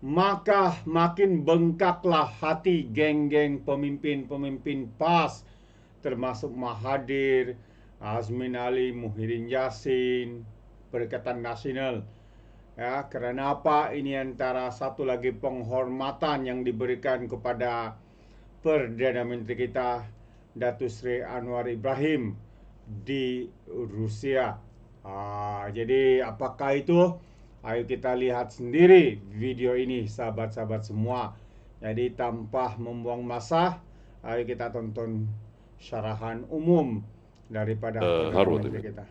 maka makin bengkaklah hati geng-geng pemimpin-pemimpin PAS, termasuk Mahathir, Azmin Ali, Muhyiddin Yassin, Perikatan Nasional. Ya, kerana apa? Ini antara satu lagi penghormatan yang diberikan kepada Perdana Menteri kita, Datuk Seri Anwar Ibrahim di Rusia. Jadi apakah itu? Ayo kita lihat sendiri video ini, sahabat-sahabat semua. Jadi tanpa membuang masa, ayo kita tonton syarahan umum daripada Perdana Menteri kita.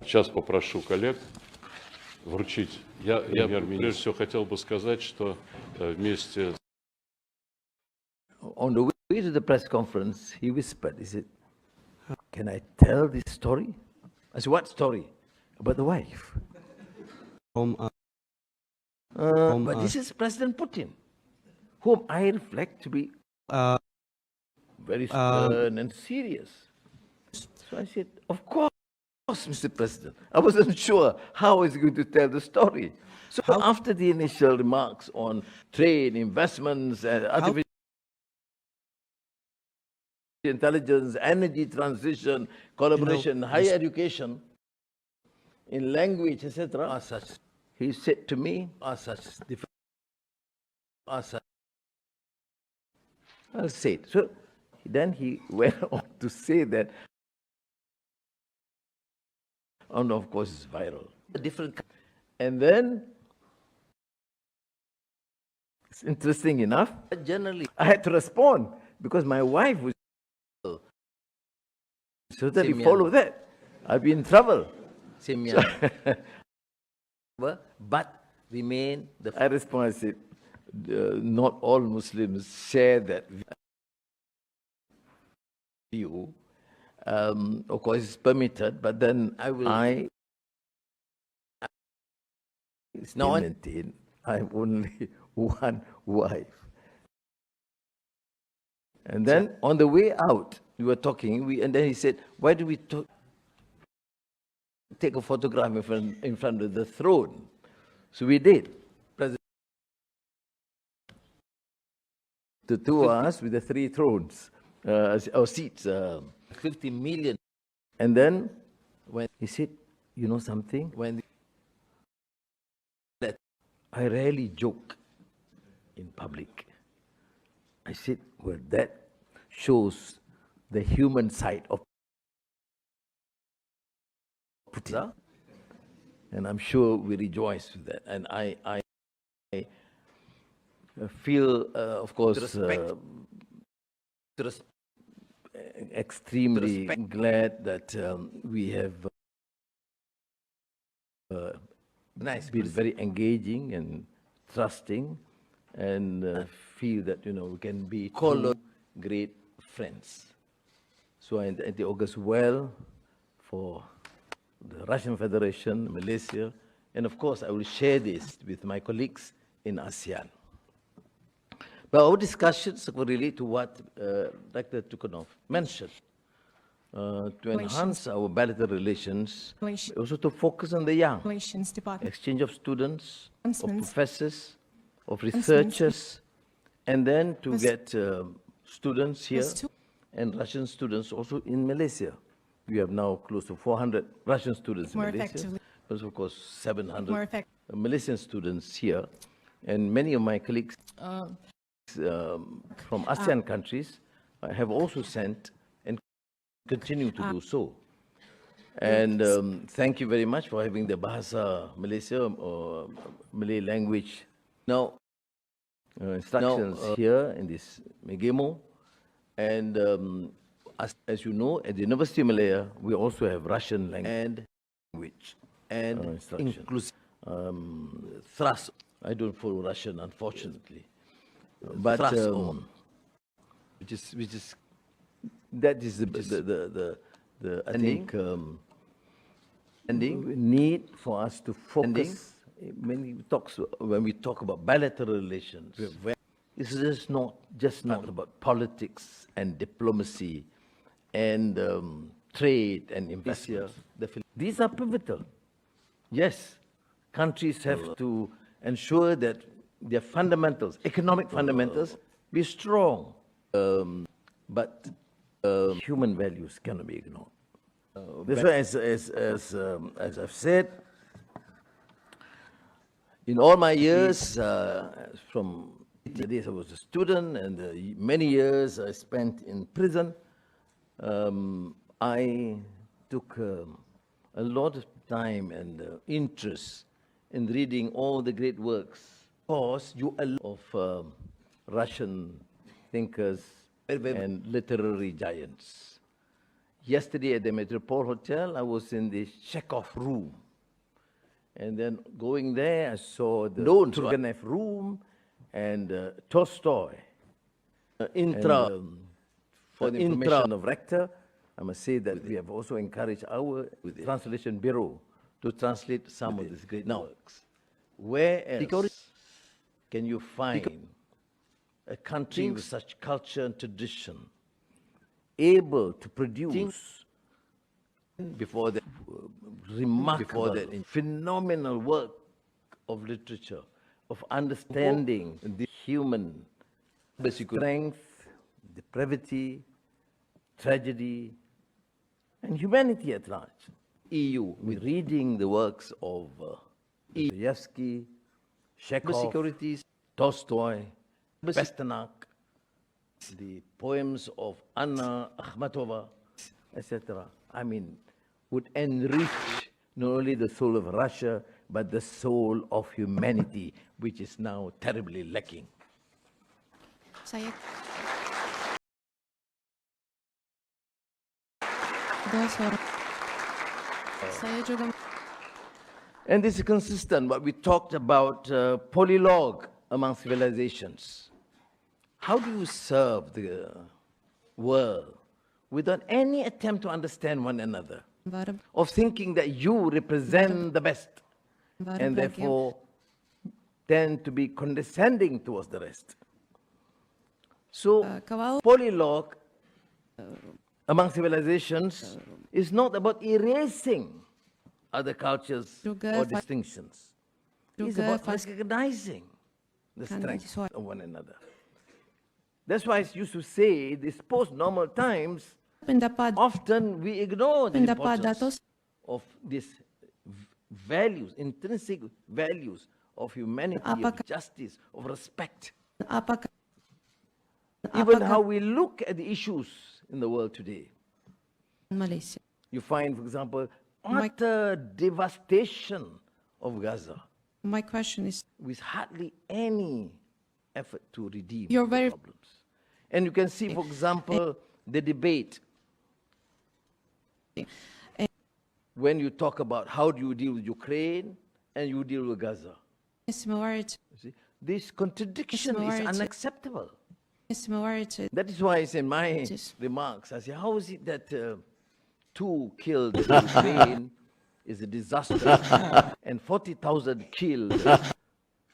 Сейчас попрошу коллег вручить. Я прежде всего хотел бы сказать, что вместе... On the way to the press conference, he whispered, he said, "Can I tell this story?" I said, "What story?" "About the wife." But this is President Putin, whom I reflect to be very stern and serious. So I said, "Of course, Mr. President." I wasn't sure how he's going to tell the story. So after the initial remarks on trade, investments, and artificial intelligence, energy transition, collaboration, higher education, in language, etc., are such. He said to me, are such different. I'll say it. So then he went on to say that, and of course it's viral. Different, and then it's interesting enough. Generally, I had to respond because my wife was certainly follow that. I'll be in trouble. But remain the. I responded, I said, not all Muslims share that view. Of course, it's permitted, but then it's not maintained. I'm only one wife. And then on the way out, we were talking, and then he said, "Why do we take a photograph in front of the throne?" So we did. The two of us with the three thrones, or seats, 50 million. And then when he said, "You know something? When I rarely joke in public." I said, "Well, that shows the human side of Putin." And I'm sure we rejoice with that. And I feel, of course, extremely glad that we have been very engaging and trusting, and feel that we can be two great friends. So I think it augurs well for the Russian Federation, Malaysia, and of course I will share this with my colleagues in ASEAN. But our discussions will relate to what Dr. Tukunov mentioned, to enhance our bilateral relations, also to focus on the young, exchange of students, of professors, of researchers, and then to get students here and Russian students also in Malaysia. We have now close to 400 Russian students in Malaysia. There's of course 700 Malaysian students here, and many of my colleagues from ASEAN countries have also sent and continue to do so. And thank you very much for having the Bahasa Malaysia or Malay language. Now, instructions here in this Megemo. And as you know, at the University of Malaya, we also have Russian language and inclusive thrust. I don't follow Russian, unfortunately, but which is that is the I think need for us to focus when we talk about bilateral relations. It's just not about politics and diplomacy and trade and investment. These are pivotal. Yes, countries have to ensure that their fundamentals, economic fundamentals, be strong. But human values cannot be ignored. That's why, as I've said, in all my years, from the days I was a student and the many years I spent in prison, I took a lot of time and interest in reading all the great works. Of course, of Russian thinkers and literary giants. Yesterday at the Metropole Hotel, I was in the Chekhov room. And then going there, I saw the Turgenev room and Tolstoy. For the information of Rector, I must say that we have also encouraged our translation bureau to translate some of these great works. Where else can you find a country with such culture and tradition able to produce before that remarkable, phenomenal work of literature, of understanding the human strength, depravity, tragedy, and humanity at large. EU, with reading the works of Dostoevsky, Chekhov, Tolstoy, Pasternak, the poems of Anna Akhmatova, etc. I mean, would enrich not only the soul of Russia, but the soul of humanity, which is now terribly lacking. Saya juga. And this is consistent what we talked about polylogue among civilizations. How do you serve the world without any attempt to understand one another, of thinking that you represent the best, and therefore tend to be condescending towards the rest? So, polylogue among civilizations is not about erasing other cultures or distinctions. It's about recognizing the strength of one another. That's why I used to say, these post-normal times, often we ignore the importance of these values, intrinsic values of humanity, of justice, of respect. Even how we look at the issues in the world today. Malaysia. You find, for example, utter devastation of Gaza. My question is, with hardly any effort to redeem You're the very- problems. And you can see, for example, the debate when you talk about how do you deal with Ukraine and you deal with Gaza. similarity, You see, this contradiction is Similarity. unacceptable. similarity. That is why it's in my Yes. remarks, I say, how is it that 2 killed in Ukraine is a disaster and 40,000 killed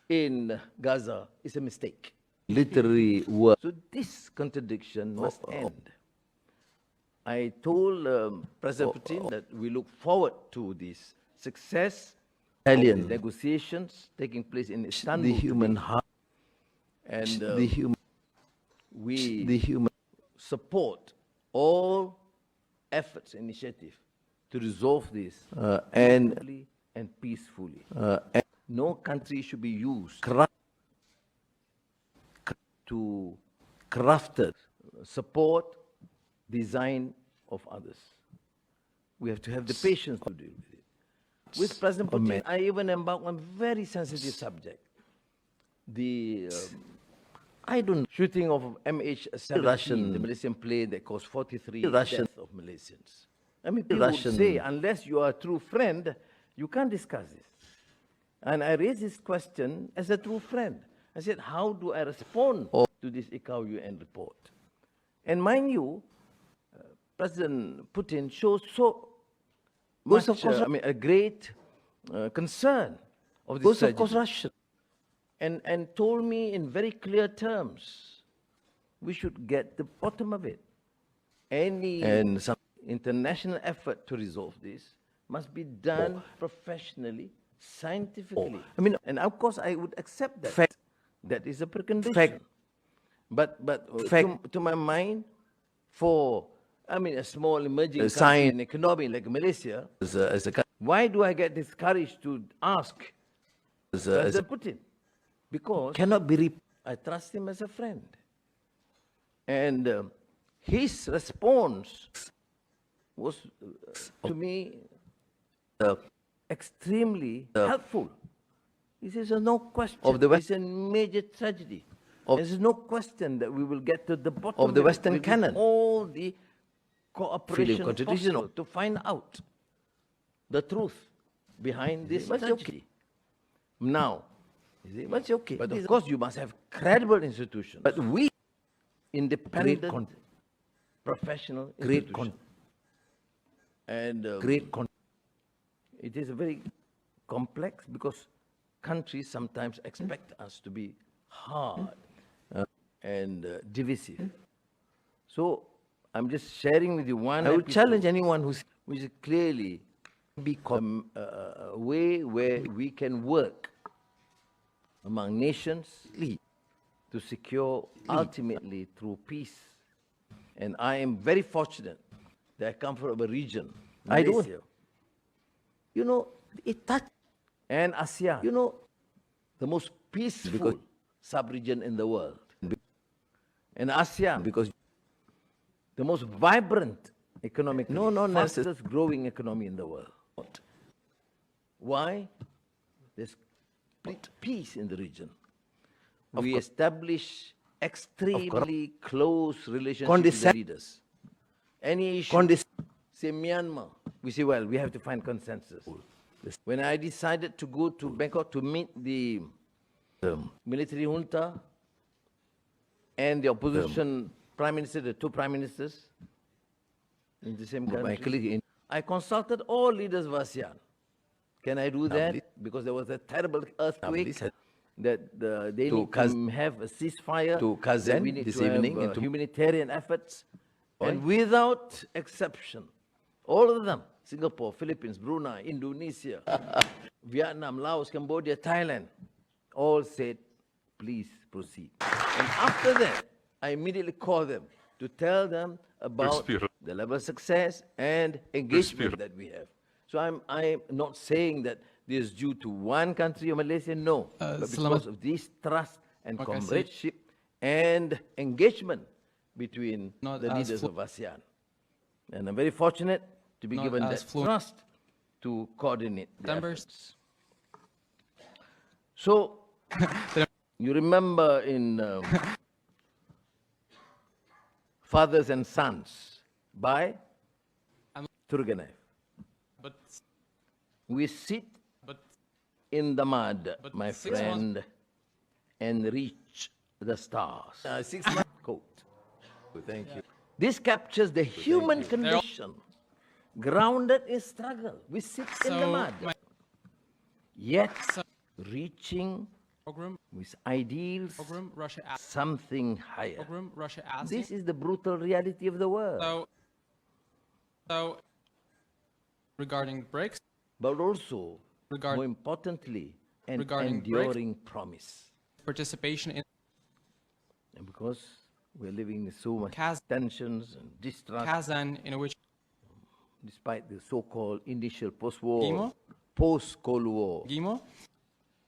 in Gaza is a mistake? Literary work. So this contradiction must end. I told President Putin that we look forward to this success of the negotiations taking place in Istanbul. The human heart and we support all efforts, initiative to resolve this and peacefully. No country should be used to crafted support design of others. We have to have the patience to deal with it. With President Putin, I even embarked on a very sensitive subject. The shooting of MH17, the Malaysian plane that caused 43 deaths of Malaysians. I mean, people would say, unless you are a true friend, you can't discuss this. And I raised this question as a true friend. I said, how do I respond to this ICAO UN report? And mind you, President Putin shows so much, a great concern of this tragedy. And told me in very clear terms, we should get the bottom of it. And some international effort to resolve this must be done professionally, scientifically. I mean, and of course I would accept that. Fact. That is a precondition. Fact. But to my mind, for, I mean, a small emerging country in economy like Malaysia, why do I get this courage to ask President Putin? Because I trust him as a friend. And his response was, to me, extremely helpful. He says, no question, it's a major tragedy. There's no question that we will get to the bottom of the Western canon. All the cooperation possible to find out the truth behind this tragedy. Now, but of course you must have credible institutions. But we, independent, professional institutions. And it is very complex because countries sometimes expect us to be hard and divisive. So I'm just sharing with you one. I would challenge anyone who is clearly a way where we can work among nations to secure ultimately through peace. And I am very fortunate that I come from a region, Malaysia. You know, it touches, and ASEAN, you know, the most peaceful sub-region in the world. And ASEAN, because the most vibrant economic, fastest growing economy in the world. Why? There's peace in the region. We establish extremely close relationships with the leaders. Any issue, say Myanmar, we say, well, we have to find consensus. When I decided to go to Bangkok to meet the military junta and the opposition prime minister, the two prime ministers in the same country, I consulted all leaders of ASEAN. Can I do that? Because there was a terrible earthquake that they need to have a ceasefire. To Kazan we need this to evening have, humanitarian efforts. And without exception, all of them, Singapore, Philippines, Brunei, Indonesia, Vietnam, Laos, Cambodia, Thailand, all said, please proceed. And after that, I immediately called them to tell them about the level of success and engagement that we have. So I'm not saying that this is due to one country or Malaysia, no. But because of this trust and comradeship and engagement between the leaders of ASEAN. And I'm very fortunate to be given that trust to coordinate the efforts. So, you remember in Fathers and Sons by Turgenev. We sit in the mud, my friend, and reach the stars. 6 months quote. Thank you. This captures the human condition, grounded in struggle. We sit in the mud, yet reaching with ideals something higher. This is the brutal reality of the world. So regarding BRICS, but also, more importantly, an enduring promise. Participation in, and because we're living in so much tensions and distrust, Kazan, in which, despite the so-called initial post-war, post-Cold War,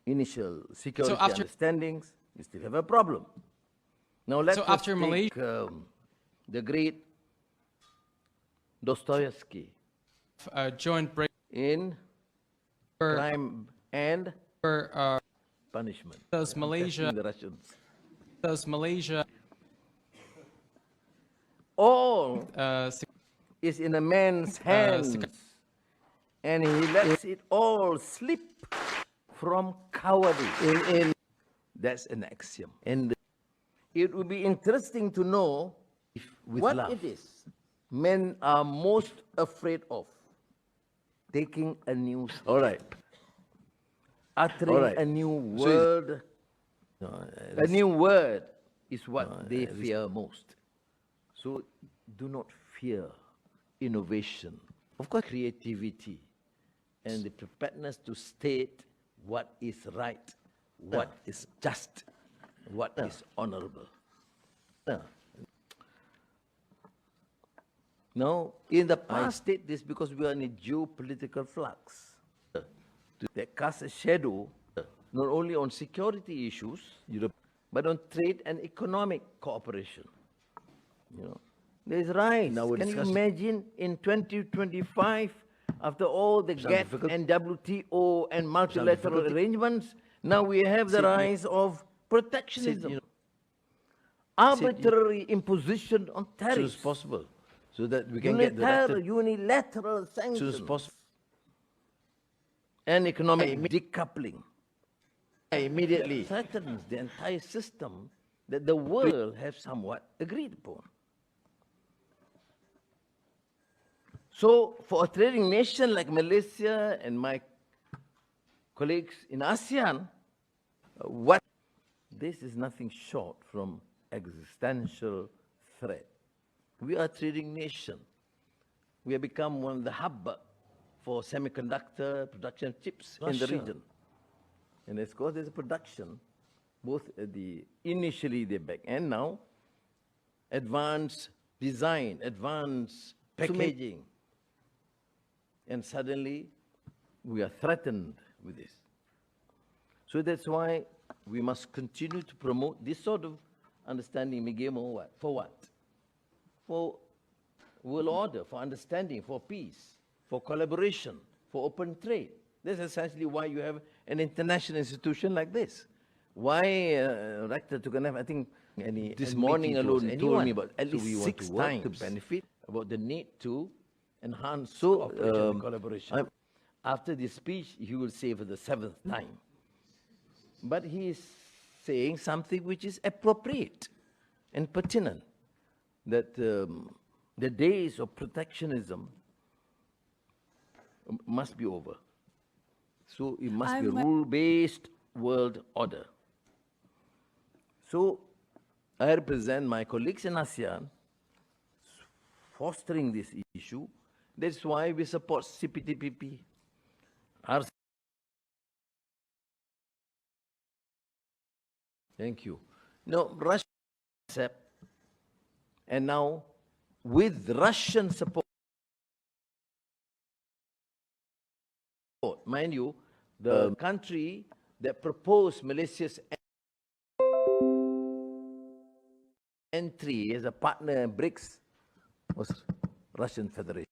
initial security understandings, we still have a problem. Now let's take the great Dostoevsky joint break in Crime and Punishment. Does Malaysia the Russians? Does Malaysia all is in a man's hands, and he lets it all slip from cowardice. That's an axiom. And it would be interesting to know what it is men are most afraid of. Taking a new step. All right. Uttering a new word. A new word is what they fear most. So do not fear innovation. Of course, creativity and the preparedness to state what is right, what is just, what is honorable. Now, in the past, I state this because we are in a geopolitical flux that casts a shadow not only on security issues, but on trade and economic cooperation. There's rise. Can you imagine in 2025, after all the GATT and WTO and multilateral arrangements, now we have the rise of protectionism, arbitrary imposition on tariffs. As soon as possible, so that we can get the unilateral sanctions. As soon as possible. And economic decoupling. Immediately threatens the entire system that the world has somewhat agreed upon. So, for a trading nation like Malaysia and my colleagues in ASEAN, this is nothing short from existential threat. We are a trading nation. We have become one of the hub for semiconductor production chips in the region. And of course, there's a production, both at initially the back end, now advanced design, advanced packaging. And suddenly, we are threatened with this. So that's why we must continue to promote this sort of understanding, Migemo, for what? For world order, for understanding, for peace, for collaboration, for open trade. That's essentially why you have an international institution like this. Why, Rector Tuganev, I think this morning alone told me about at least 6 times to benefit about the need to enhance cooperation and collaboration. After this speech, he will say for the 7th time. But he is saying something which is appropriate and pertinent, that the days of protectionism must be over. So it must be a rule-based world order. So I represent my colleagues in ASEAN fostering this issue. That's why we support CPTPP. Thank you. Now, Russia accept, and now with Russian support, mind you, the country that proposed Malaysia's entry as a partner in BRICS was Russian Federation.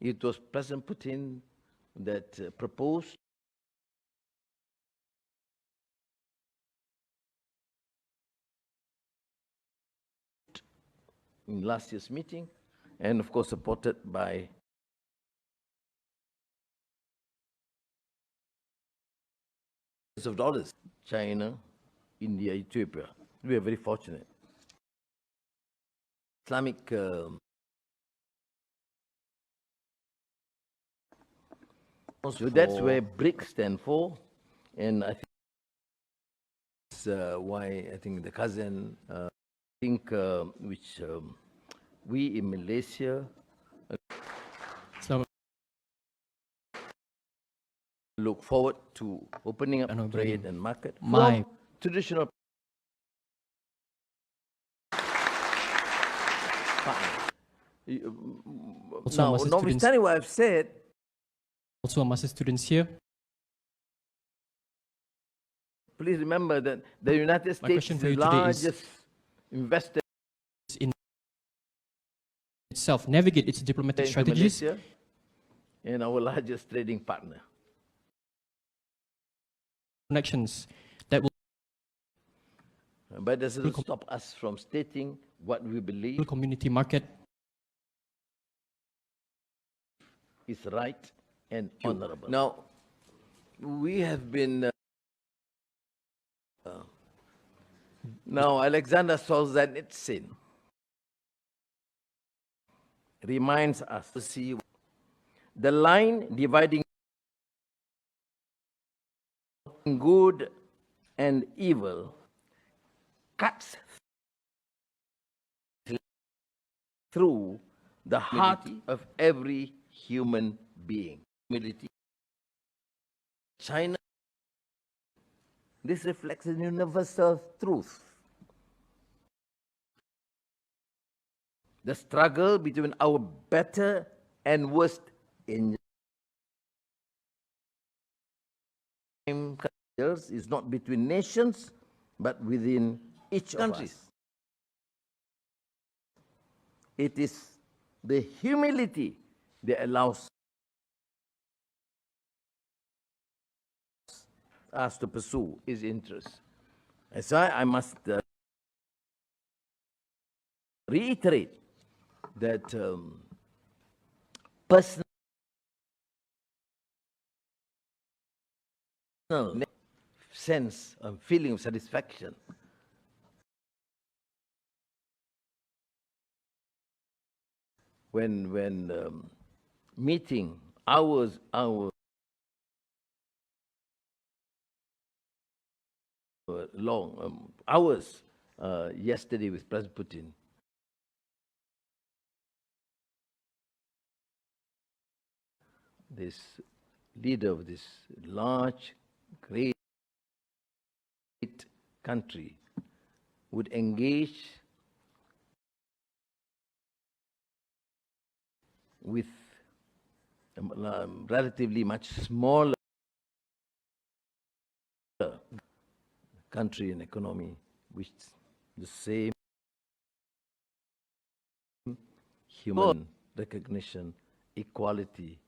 It was President Putin that proposed in last year's meeting, and of course supported by of dollars, China, India, Ethiopia. We are very fortunate. Islamic so that's where BRICS stand for, and I think that's why I think the cousin which we in Malaysia look forward to opening up trade and market from traditional partners. Now, notwithstanding what I've said, also master students here. Please remember that the United States is the largest investor in itself, navigate its diplomatic strategies, Malaysia, and our largest trading partner. Connections that will, but this doesn't stop us from stating what we believe community market is right and honorable. Now, we have been now Alexander Solzhenitsyn reminds us to see the line dividing good and evil cuts through the heart of every human being. Humility. China, this reflects a universal truth. The struggle between our better and worst in is not between nations, but within each country. It is the humility that allows us to pursue his interests. And so I must reiterate that personal sense and feeling of satisfaction when meeting hours long hours yesterday with President Putin. This leader of this large, great country would engage with a relatively much smaller country and economy, which the same human recognition, equality,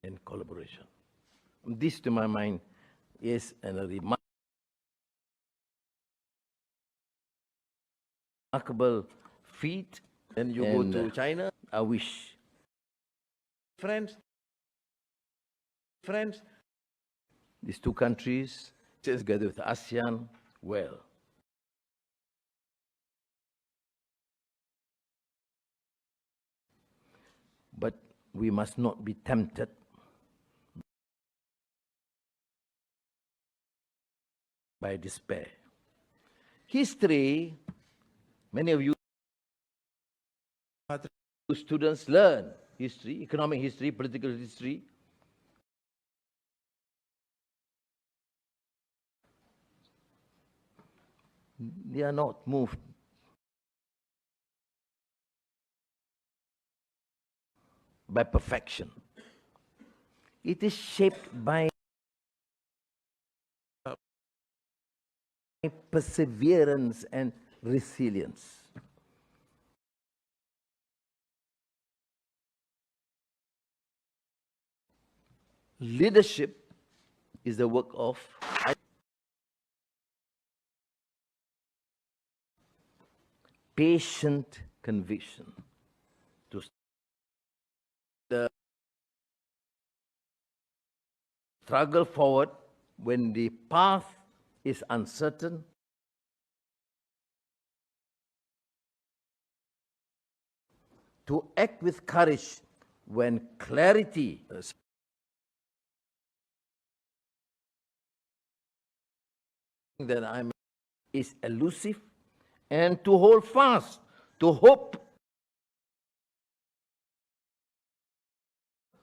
and collaboration. This, to my mind, is a remarkable feat. And you go to China, I wish friends, these two countries, together with ASEAN, well. But we must not be tempted by despair. History, many of you students learn history, economic history, political history. They are not moved by perfection. It is shaped by perseverance and resilience. Leadership is the work of patient conviction to the struggle forward when the path is uncertain, to act with courage when clarity that is elusive, and to hold fast to hope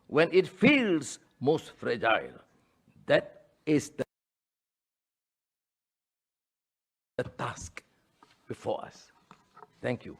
when it feels most fragile. That is the task before us. Thank you.